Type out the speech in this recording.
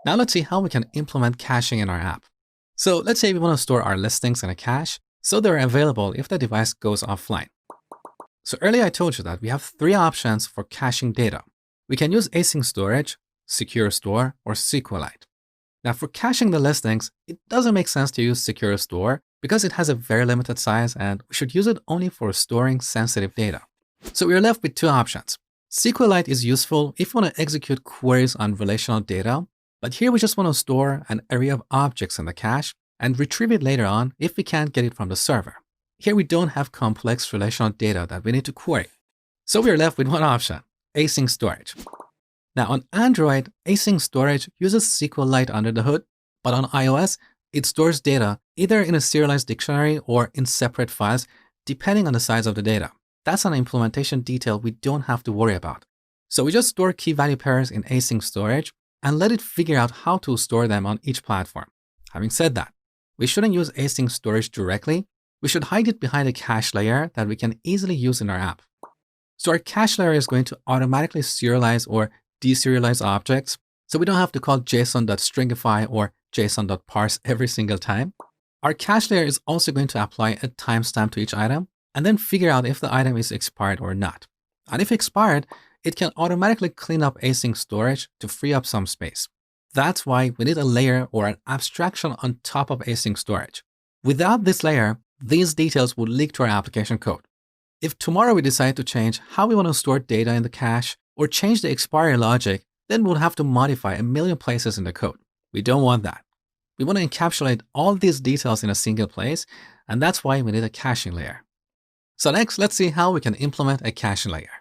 Now let's see how we can implement caching in our app. So let's say we want to store our listings in a cache so they're available if the device goes offline. So earlier I told you that we have three options for caching data. We can use async storage, secure store, or SQLite. Now for caching the listings, it doesn't make sense to use secure store because it has a very limited size and we should use it only for storing sensitive data. So we're left with two options. SQLite is useful if you want to execute queries on relational data, but here we just want to store an array of objects in the cache and retrieve it later on if we can't get it from the server. Here we don't have complex relational data that we need to query. So we're left with one option, async storage. Now on Android, async storage uses SQLite under the hood, but on iOS, it stores data either in a serialized dictionary or in separate files, depending on the size of the data. That's an implementation detail we don't have to worry about. So we just store key value pairs in async storage and let it figure out how to store them on each platform. Having said that, we shouldn't use async storage directly. We should hide it behind a cache layer that we can easily use in our app. So our cache layer is going to automatically serialize or deserialize objects, so we don't have to call json.stringify or json.parse every single time. Our cache layer is also going to apply a timestamp to each item and then figure out if the item is expired or not. And if expired, it can automatically clean up async storage to free up some space. That's why we need a layer or an abstraction on top of async storage. Without this layer, these details would leak to our application code. If tomorrow we decide to change how we want to store data in the cache or change the expiry logic, then we'll have to modify a million places in the code. We don't want that. We want to encapsulate all these details in a single place, and that's why we need a caching layer. So next, let's see how we can implement a caching layer.